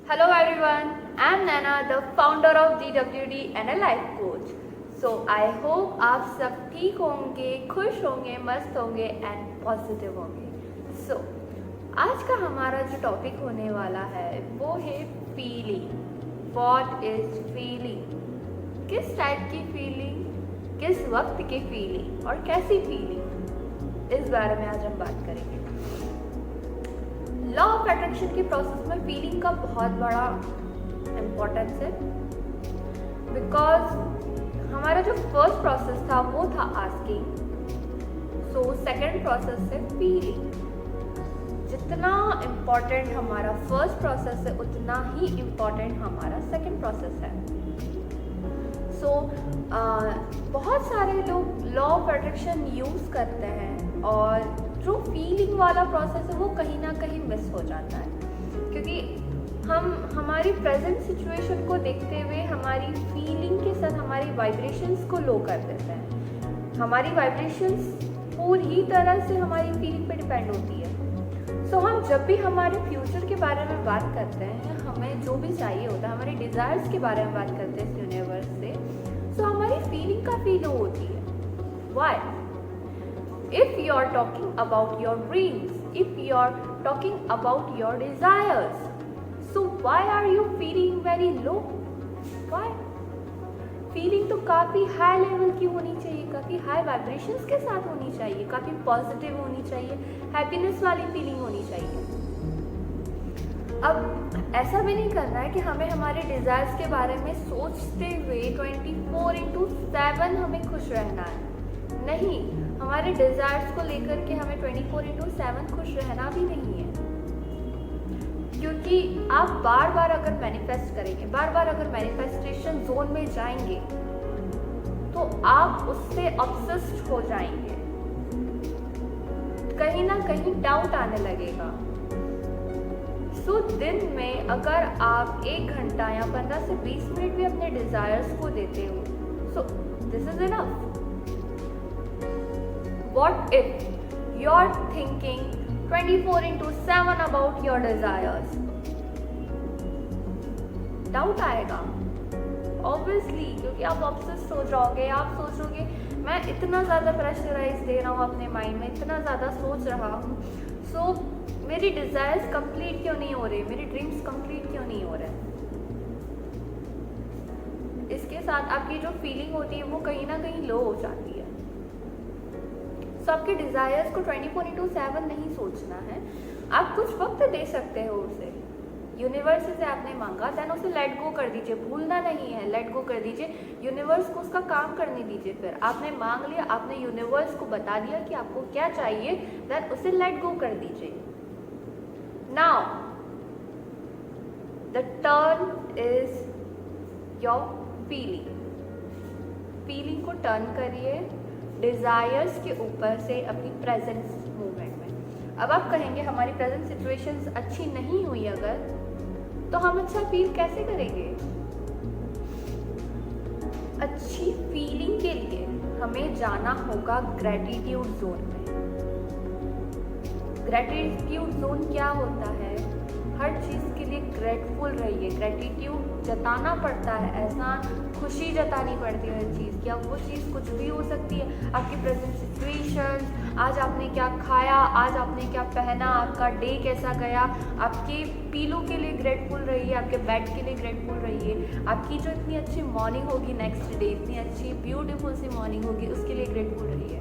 Hello everyone, I am Nana, the founder of DWD and a life coach. So I hope आप सब ठीक होंगे, खुश होंगे, मस्त होंगे एंड पॉजिटिव होंगे. So आज का हमारा जो टॉपिक होने वाला है वो है फीलिंग. What is feeling? किस टाइप की फीलिंग, किस वक्त की फीलिंग और कैसी फीलिंग, इस बारे में आज हम बात करेंगे. लॉ ऑफ अट्रैक्शन के प्रोसेस में फीलिंग का बहुत बड़ा इम्पोर्टेंस है, बिकॉज हमारा जो फर्स्ट प्रोसेस था वो था आस्किंग. सो सेकंड प्रोसेस है फीलिंग. जितना इम्पोर्टेंट हमारा फर्स्ट प्रोसेस है उतना ही इम्पोर्टेंट हमारा सेकंड प्रोसेस है. सो बहुत सारे लोग लॉ ऑफ अट्रैक्शन यूज़ करते हैं और जो फीलिंग वाला प्रोसेस है वो कहीं ना कहीं मिस हो जाता है, क्योंकि हम हमारी प्रेजेंट सिचुएशन को देखते हुए हमारी फीलिंग के साथ हमारी वाइब्रेशंस को लो कर देते हैं. हमारी वाइब्रेशंस पूरी तरह से हमारी फीलिंग पे डिपेंड होती है. सो हम जब भी हमारे फ्यूचर के बारे में बात करते हैं, हमें जो भी चाहिए होता है, हमारे डिज़ायर्स के बारे में बात करते हैं इस यूनिवर्स से, सो हमारी फीलिंग काफ़ी लो होती है. Y? If you are talking about your dreams, if you are talking about your desires, so why are you feeling very low? Why? Feeling तो काफ़ी हाई लेवल की होनी चाहिए, काफ़ी हाई वाइब्रेशंस के साथ होनी चाहिए, काफ़ी पॉजिटिव होनी चाहिए, हैप्पीनेस वाली फीलिंग होनी चाहिए. अब ऐसा भी नहीं करना है कि हमें हमारे डिज़ायर्स के बारे में सोचते हुए 24/7 हमें खुश रहना है. नहीं, हमारे डिज़ायर्स को लेकर के हमें 24/7 खुश रहना भी नहीं है, क्योंकि आप बार बार अगर मैनिफेस्ट करेंगे, बार बार अगर मैनिफेस्टेशन जोन में जाएंगे तो आप उससे ऑब्सेस्ड हो जाएंगे. कहीं ना कहीं डाउट आने लगेगा. सो दिन में अगर आप 1 घंटा या 15 से 20 मिनट भी अपने डिज़ायर्स को देते हो, so this is enough. What if you're thinking 24/7 about your desires? Doubt आएगा ऑब्वियसली, क्योंकि आप ऑब्सेस्ड हो जाओगे. आप सोचोगे मैं इतना ज़्यादा प्रेशराइज दे रहा हूँ अपने माइंड में, इतना ज़्यादा सोच रहा हूँ, सो मेरी डिज़ायर्स कंप्लीट क्यों नहीं हो रहे, मेरी ड्रीम्स कंप्लीट क्यों नहीं हो रहे. इसके साथ आपकी जो फीलिंग होती है वो कहीं ना कहीं लो हो जाती है. तो आपके डिज़ायर्स को 24/7 नहीं सोचना है. आप कुछ वक्त दे सकते हो उसे. यूनिवर्स से आपने मांगा, देन उसे लेट गो कर दीजिए. भूलना नहीं है, लेट गो कर दीजिए. यूनिवर्स को उसका काम करने दीजिए. फिर आपने मांग लिया, आपने यूनिवर्स को बता दिया कि आपको क्या चाहिए, देन उसे लेट गो कर दीजिए. Now the turn is your feeling. Feeling को टर्न करिए डिज़ायर्स के ऊपर से अपनी प्रेजेंट मोमेंट में. अब आप कहेंगे हमारी प्रेजेंट सिचुएशंस अच्छी नहीं हुई अगर, तो हम अच्छा फील कैसे करेंगे. अच्छी फीलिंग के लिए हमें जाना होगा ग्रेटिट्यूड जोन में. ग्रेटिट्यूड जोन क्या होता है? हर चीज़ के लिए ग्रेटफुल रहिए. ग्रेटिट्यूड जताना पड़ता है, ऐसा खुशी जतानी पड़ती है हर चीज़ की. अब वो चीज़ कुछ भी हो सकती है, आपकी प्रेजेंट सिचुएशन, आज आपने क्या खाया, आज आपने क्या पहना, आपका डे कैसा गया. आपके पीलो के लिए ग्रेटफुल रहिए, आपके बेड के लिए ग्रेटफुल रहिए. आपकी जो इतनी अच्छी मॉर्निंग होगी नेक्स्ट डे, इतनी अच्छी ब्यूटीफुल सी मॉर्निंग होगी, उसके लिए ग्रेटफुल रहिए.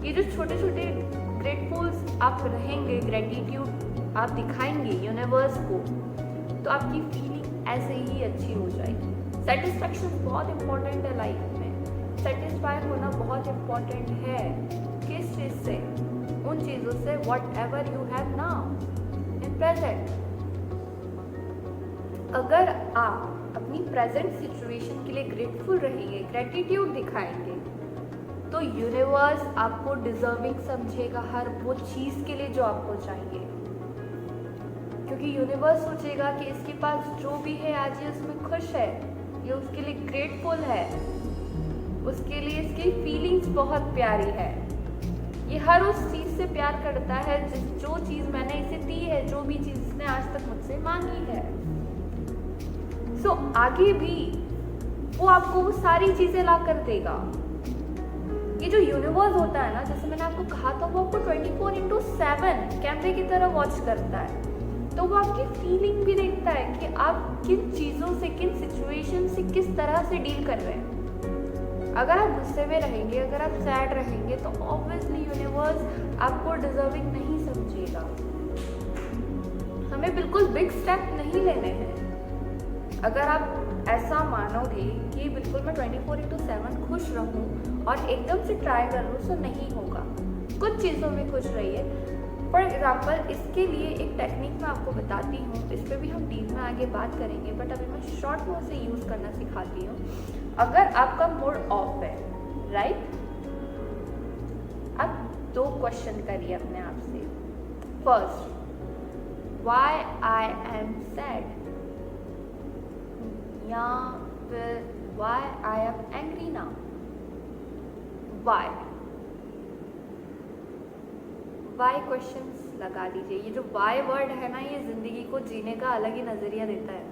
ये जो छोटे छोटे ग्रेटफुल्स आप रहेंगे, ग्रेटिट्यूड आप दिखाएंगे यूनिवर्स को, तो आपकी फीलिंग ऐसे ही अच्छी हो जाएगी. सेटिस्फैक्शन बहुत इम्पोर्टेंट है लाइफ में. सेटिस्फाई होना बहुत इम्पोर्टेंट है. किस चीज़ से? उन चीज़ों से what ever you have now in present. अगर आप अपनी प्रेजेंट सिचुएशन के लिए ग्रेटफुल रहेंगे, ग्रेटिट्यूड दिखाएंगे, तो यूनिवर्स आपको डिजर्विंग समझेगा हर वो चीज़ के लिए जो आपको चाहिए. क्योंकि यूनिवर्स सोचेगा कि इसके पास जो भी है आज ये उसमें खुश है, ये उसके लिए ग्रेटफुल है, उसके लिए इसकी फीलिंग्स बहुत प्यारी है. ये हर उस चीज़ से प्यार करता है जो चीज़ मैंने इसे दी है, जो भी चीज़ इसने आज तक मुझसे मांगी है। सो आगे भी वो आपको वो सारी चीजें ला कर देगा। ये जो यूनिवर्स होता है ना, जैसे मैंने आपको कहा था, वो आपको 24/7 कैमरे की तरह वॉच करता है। तो वो आपकी फीलिंग भी देखता है कि आप किन चीज़ों से, किन सिचुएशन से किस तरह से डील कर रहे हैं। अगर आप गुस्से में रहेंगे, अगर आप सैड रहेंगे, तो ऑब्वियसली यूनिवर्स आपको डिजर्विंग नहीं समझेगा। हमें बिल्कुल बिग स्टेप नहीं लेने हैं। अगर आप ऐसा मानोगे कि बिल्कुल मैं 24/7 खुश रहूं और एकदम से ट्राई कर लूँ, तो नहीं होगा। कुछ चीज़ों में खुश रहिए। फॉर एग्जाम्पल, इसके लिए एक टेक्निक मैं आपको बताती हूँ, इस पर भी हम डीप में आगे बात करेंगे, बट अभी मैं शॉर्ट में उसे यूज़ करना सिखाती हूँ। अगर आपका मूड ऑफ है, राइट, आप 2 क्वेश्चन करिए अपने आप से। First, why I am sad, या फिर why I am angry now. Why questions लगा दीजिए। ये जो व्हाई वर्ड है ना, ये ज़िंदगी को जीने का अलग ही नज़रिया देता है।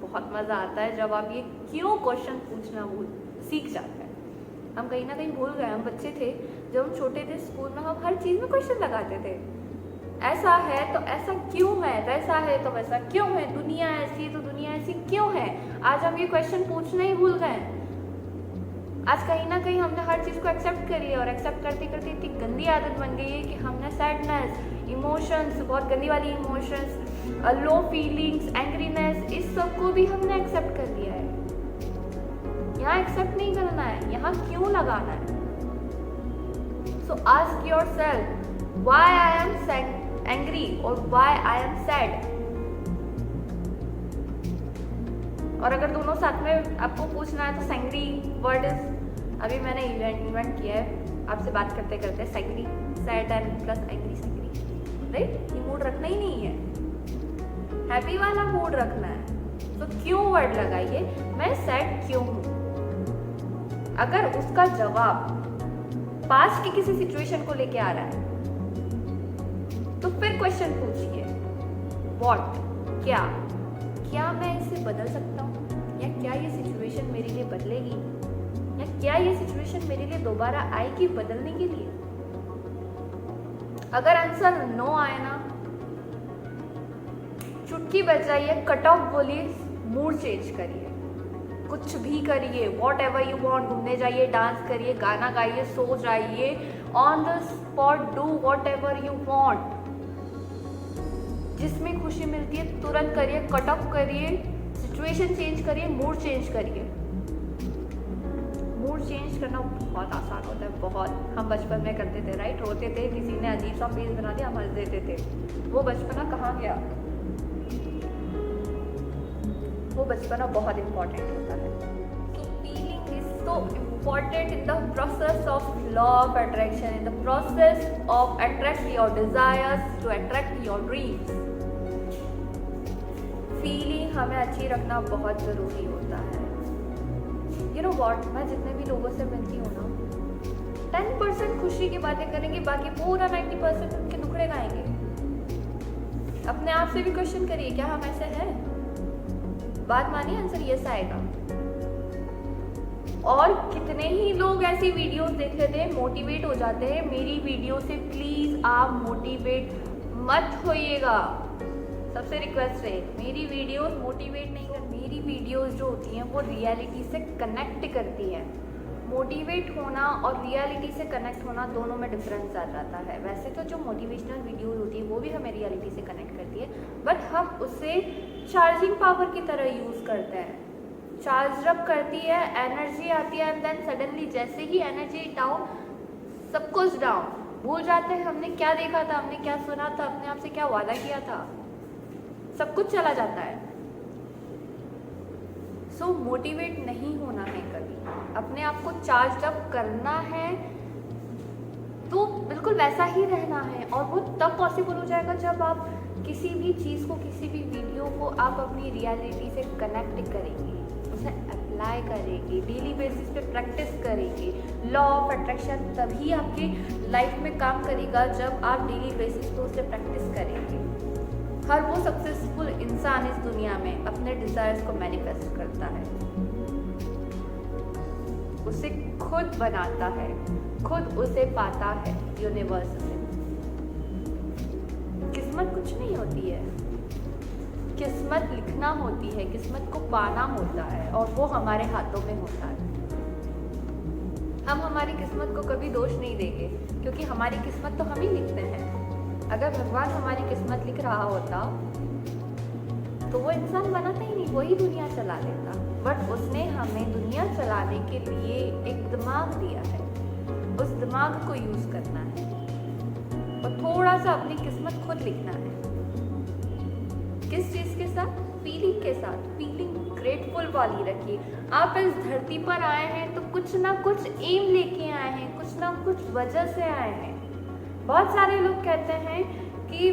बहुत मज़ा आता है जब आप ये क्यों क्वेश्चन पूछना सीख जाते हैं। हम कहीं ना कहीं भूल गए, हम बच्चे थे जब हम छोटे थे, स्कूल में हम हर चीज़ में क्वेश्चन लगाते थे। ऐसा है तो ऐसा क्यों है, वैसा है तो वैसा क्यों है, दुनिया ऐसी है तो दुनिया ऐसी क्यों है। आज हम ये क्वेश्चन पूछना ही भूल गए। आज कहीं ना कहीं हमने हर चीज़ को एक्सेप्ट कर लिया, और एक्सेप्ट करते करते इतनी गंदी आदत बन गई है कि हमने सैडनेस, इमोशंस, बहुत गंदी वाली इमोशंस, लो फीलिंग्स, एंग्रीनेस, इस सब को भी हमने एक्सेप्ट कर लिया है। यहाँ एक्सेप्ट नहीं करना है, यहाँ क्यों लगाना है। सो ask yourself why I am angry और व्हाई आई एम सैड। और अगर दोनों साथ में आपको पूछना है तो सेंग्री वर्ड इज, अभी मैंने इन्वेंट किया है आपसे बात करते करते, sangry, sad and plus angry, sangry, right. ये मूड रखना ही नहीं है, हैप्पी वाला मूड रखना है। तो क्यों वर्ड लगाइए, मैं सैड क्यों हूं। अगर उसका जवाब पास्ट की किसी सिचुएशन को लेके आ रहा है, तो फिर क्वेश्चन पूछिए, व्हाट, क्या मैं इसे बदल सकता हूँ, या क्या ये सिचुएशन मेरे लिए बदलेगी, या क्या ये सिचुएशन मेरे लिए दोबारा आएगी बदलने के लिए। अगर आंसर नो आए ना, चुटकी बजाइए, कट ऑफ बोलिए, मूड चेंज करिए, कुछ भी करिए, वॉट एवर यू वॉन्ट, घूमने जाइए, डांस करिए, गाना गाइए, सो जाइए, on the spot do what ever you want. जिसमें खुशी मिलती है तुरंत करिए, कट ऑफ करिए, सिचुएशन चेंज करिए, मूड चेंज करिए। मूड चेंज करना बहुत आसान होता है, बहुत। हम बचपन में करते थे, राइट, रोते थे, किसी ने अजीब सा फेस बना दिया, हम हंस देते थे। वो बचपना कहाँ गया। वो बचपना बहुत इंपॉर्टेंट होता है। So feeling is so important in the process of law of attraction, in the process of attract your desires to attract your dreams. Feeling हमें अच्छी रखना बहुत ज़रूरी होता है। You know what, मैं जितने भी लोगों से मिलती हूँ ना, 10% खुशी की बातें करेंगे, बाकी पूरा 90% उनके दुखड़े गाएंगे। अपने आप से भी क्वेश्चन करिए, क्या हम ऐसे हैं। बात मानिए, आंसर यस आएगा। और कितने ही लोग ऐसी वीडियोस देख लेते हैं, मोटिवेट हो जाते हैं। मेरी वीडियो से प्लीज आप मोटिवेट मत होइएगा, सबसे रिक्वेस्ट है। मेरी वीडियोस मोटिवेट नहीं कर, मेरी वीडियोस जो होती हैं वो रियलिटी से कनेक्ट करती है। मोटिवेट होना और रियलिटी से कनेक्ट होना दोनों में डिफरेंस आ जाता है। वैसे तो जो मोटिवेशनल वीडियो होती है वो भी हमें रियलिटी से कनेक्ट करती है, बट हम उसे चार्जिंग पावर की तरह यूज़ करते हैं। चार्ज अप करती है, एनर्जी आती है, एंड देन सडनली जैसे ही एनर्जी डाउन, सब कुछ डाउन, भूल जाते हैं हमने क्या देखा था, हमने क्या सुना था, अपने आप से क्या वादा किया था, सब कुछ चला जाता है। सो मोटिवेट नहीं होना है कभी, अपने आप को चार्ज अप करना है, तो बिल्कुल वैसा ही रहना है। और वो तब पॉसिबल हो जाएगा जब आप किसी भी चीज़ को, किसी भी वीडियो को आप अपनी रियलिटी से कनेक्ट करेंगे, उसे अप्लाई करेंगे, डेली बेसिस पे प्रैक्टिस करेंगे। लॉ ऑफ अट्रैक्शन तभी आपकी लाइफ में काम करेगा जब आप डेली बेसिस पे उसे प्रैक्टिस करेंगे। हर वो सक्सेसफुल इंसान इंसान इस दुनिया में अपने डिजायर्स को मैनिफेस्ट करता है, उसे खुद बनाता है, खुद उसे पाता है यूनिवर्स से। किस्मत कुछ नहीं होती है, किस्मत लिखना होती है, किस्मत को पाना होता है और वो हमारे हाथों में होता है। हम हमारी किस्मत को कभी दोष नहीं देंगे क्योंकि हमारी किस्मत तो हम ही लिखते हैं। अगर भगवान हमारी किस्मत लिख रहा होता तो वो इंसान बनाता ही नहीं, वही दुनिया चला लेता। बट उसने हमें दुनिया चलाने के लिए एक दिमाग दिया है, उस दिमाग को यूज करना है और थोड़ा सा अपनी किस्मत खुद लिखना है। किस चीज के साथ? फीलिंग के साथ। फीलिंग ग्रेटफुल वाली रखिए। आप इस धरती पर आए हैं तो कुछ ना कुछ एम लेके आए हैं, कुछ ना कुछ वजह से आए हैं। बहुत सारे लोग कहते हैं कि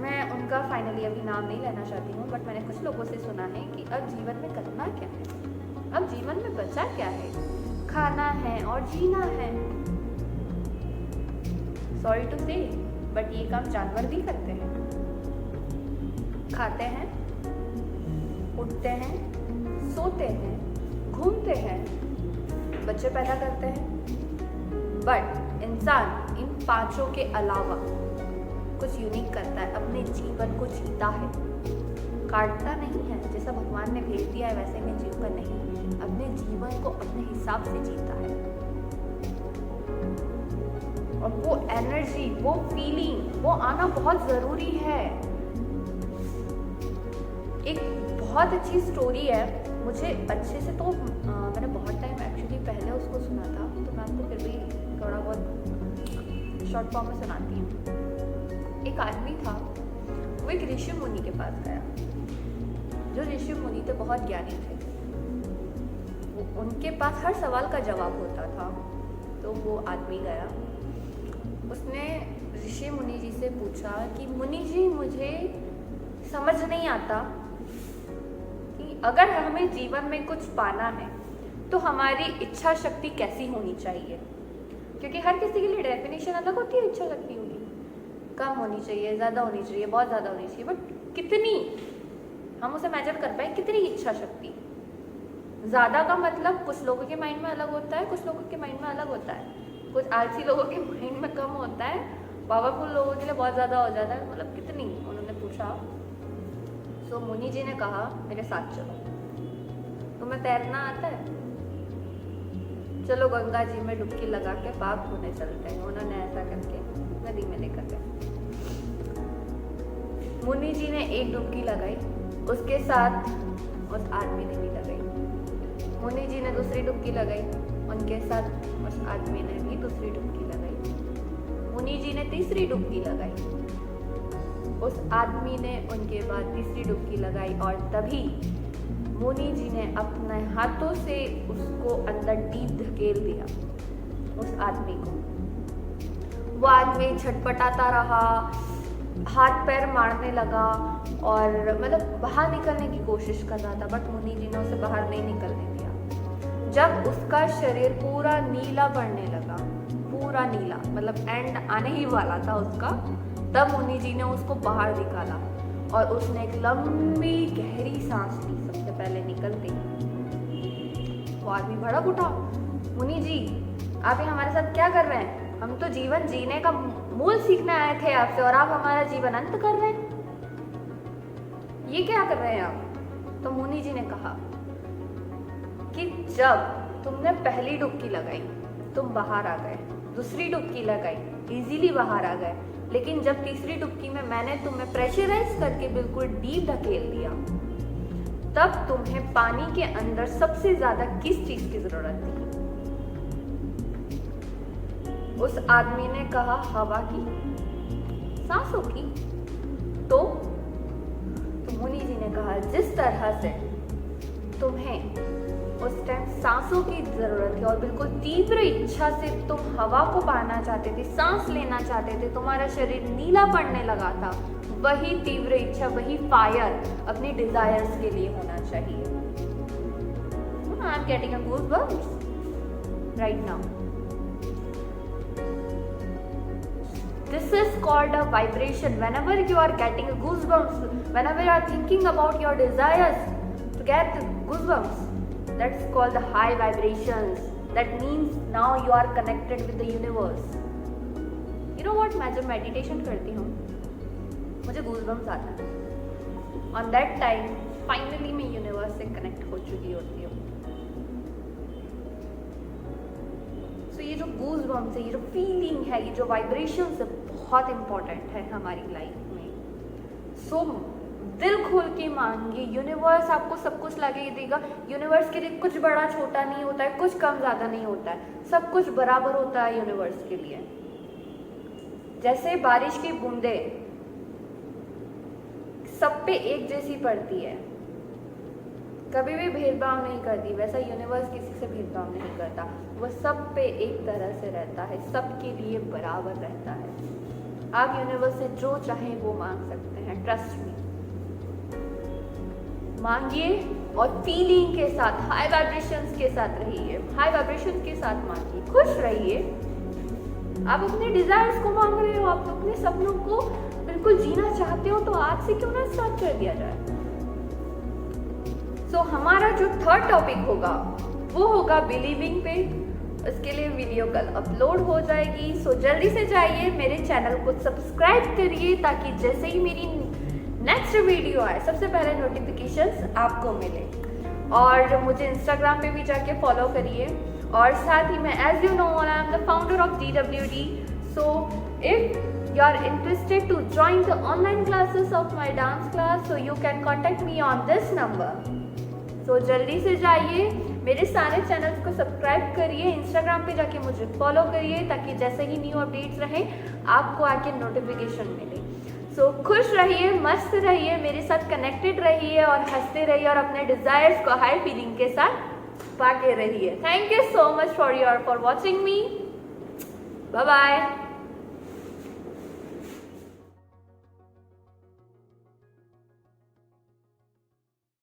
मैं उनका फाइनली अभी नाम नहीं लेना चाहती हूँ, बट मैंने कुछ लोगों से सुना है कि अब जीवन में करना क्या है, अब जीवन में बचा क्या है, खाना है और जीना है। सॉरी टू से बट ये काम जानवर भी करते हैं। खाते हैं, उठते हैं, सोते हैं, घूमते हैं, बच्चे पैदा करते हैं। बट इंसान इन पांचों के अलावा कुछ यूनिक करता है, अपने जीवन को जीता है, काटता नहीं है। जैसा भगवान ने भेज दिया है वैसे में जीवन नहीं, अपने जीवन को अपने हिसाब से जीता है। और वो एनर्जी, वो फीलिंग, वो आना बहुत जरूरी है। एक बहुत अच्छी स्टोरी है, मुझे अच्छे से तो मैंने बहुत टाइम एक्चुअली पहले उसको सुना था, तो मैं आपको फिर भी थोड़ा बहुत शॉर्ट फॉर्म में सुनाती हूँ। एक आदमी था, वो एक ऋषि मुनि के पास गया। जो ऋषि मुनि थे बहुत ज्ञानी थे, उनके पास हर सवाल का जवाब होता था। तो वो आदमी गया, उसने ऋषि मुनि जी से पूछा कि मुनि जी, मुझे समझ नहीं आता कि अगर हमें जीवन में कुछ पाना है तो हमारी इच्छा शक्ति कैसी होनी चाहिए। क्योंकि हर किसी के लिए डेफिनेशन अलग होती है इच्छा शक्ति होगी। कम होनी चाहिए, ज़्यादा होनी चाहिए, बहुत ज़्यादा होनी चाहिए, बट कितनी हम उसे मेजर कर पाए, कितनी इच्छा शक्ति। ज़्यादा का मतलब कुछ लोगों के माइंड में अलग होता है, कुछ लोगों के माइंड में अलग होता है। कुछ आलसी लोगों के माइंड में कम होता है, पावरफुल लोगों के लिए बहुत ज़्यादा हो जाता है। मतलब कितनी, उन्होंने पूछा। तो मुनि जी ने कहा, मेरे साथ चलो, तुम्हें तैरना आता है? चलो गंगा जी में डुबकी लगा के पाप होने चलते हैं। उन्होंने ऐसा करके नदी में लेकर गए। मुनि जी ने एक डुबकी लगाई, उसके साथ उस आदमी ने भी लगाई। मुनि जी ने दूसरी डुबकी लगाई, उनके साथ उस आदमी ने भी दूसरी डुबकी लगाई। मुनि जी ने तीसरी डुबकी लगाई, उस आदमी ने उनके बाद तीसरी डुबकी लगाई। और तभी मुनि जी ने अपने हाथों से उसको अंदर डीप धकेल दिया, उस आदमी को। वो आदमी छटपटाता रहा, हाथ पैर मारने लगा और मतलब बाहर निकलने की कोशिश कर रहा था, बट मुनि जी ने उसे बाहर नहीं निकलने दिया। जब उसका शरीर पूरा नीला पड़ने लगा, पूरा नीला, मतलब एंड आने ही वाला था उसका, तब मुनि जी ने उसको बाहर निकाला और उसने एक लंबी गहरी सांस ली। सबसे पहले निकलते ही वो आदमी भड़क उठा, मुनि जी आप ये हमारे साथ क्या कर रहे हैं? हम तो जीवन जीने का मूल सीखने आए थे आपसे और आप हमारा जीवन अंत कर रहे हैं, ये क्या कर रहे हैं आप? तो मुनि जी ने कहा कि जब तुमने पहली डुबकी लगाई तुम बाहर आ गए, दूसरी डुबकी लगाई इजीली बाहर आ गए, लेकिन जब तीसरी डुबकी में मैंने तुम्हें प्रेशराइज करके बिल्कुल डीप धकेल दिया, तब तुम्हें पानी के अंदर सबसे ज्यादा किस चीज की जरूरत थी? उस आदमी ने कहा हवा की, सांसों की। तो मुनि जी ने कहा जिस तरह से तुम्हें उस टाइम सांसों की जरूरत थी और बिल्कुल तीव्र इच्छा से तुम हवा को पाना चाहते थे, सांस लेना चाहते थे, तुम्हारा शरीर नीला पड़ने लगा था, वही तीव्र इच्छा, वही फायर अपनी डिजायर्स के लिए होना चाहिए। I am getting a goosebumps right now. This is called a vibration. Whenever you are getting goosebumps, whenever you are thinking about your desires to get goosebumps, that's called the high vibrations. That means now you are connected with the universe. You know what, मैं जब meditation करती हूँ मुझे goosebumps आता है. On that time finally मैं universe से connect हो चुकी होती हूँ. So ये जो goosebumps है, ये जो feeling है, ये जो vibrations है, बहुत important है हमारी लाइफ में. So दिल खोल के मांगिए, यूनिवर्स आपको सब कुछ लाके देगा. यूनिवर्स के लिए कुछ बड़ा छोटा नहीं होता है, कुछ कम ज़्यादा नहीं होता है, सब कुछ बराबर होता है यूनिवर्स के लिए. जैसे बारिश की बूंदें सब पे एक जैसी पड़ती है, कभी भी भेदभाव नहीं करती, वैसा यूनिवर्स किसी से भेदभाव नहीं करता. वो सब पे एक तरह से रहता है, सबके लिए बराबर रहता है. आप यूनिवर्स से जो चाहें वो मांग सकते हैं. ट्रस्ट मी, मांगिए और फीलिंग के साथ, हाई वाइब्रेशंस के साथ रहिए. हाई वाइब्रेशंस के साथ मांगिए, खुश रहिए. आप अपने डिजायर्स को मांग रहे हो, आप अपने सपनों को बिल्कुल जीना चाहते हो, तो आज से क्यों ना स्टार्ट कर दिया जाए. सो हमारा जो थर्ड टॉपिक होगा वो होगा बिलीविंग पे. उसके लिए वीडियो कल अपलोड हो जाएगी. सो जल्दी से जाइए, मेरे चैनल को सब्सक्राइब करिए ताकि जैसे ही मेरी नेक्स्ट वीडियो आए सबसे पहले नोटिफिकेशंस आपको मिले. और मुझे इंस्टाग्राम पे भी जाके फॉलो करिए. और साथ ही मैं, as you know, I am the founder of DWD. So if you are interested to join the online classes of my dance class, so you can contact me on this number. So जल्दी से जाइए, मेरे सारे channels को subscribe करिए, Instagram पे जाके मुझे फॉलो करिए ताकि जैसे ही न्यू अपडेट्स रहे आपको आके नोटिफिकेशन मिले. सो खुश रहिए, मस्त रहिए, मेरे साथ कनेक्टेड रहिए और हंसते रहिए और अपने डिजायर्स को हाई फीलिंग के साथ पाके रहिए. Thank you so much for watching me. Bye bye.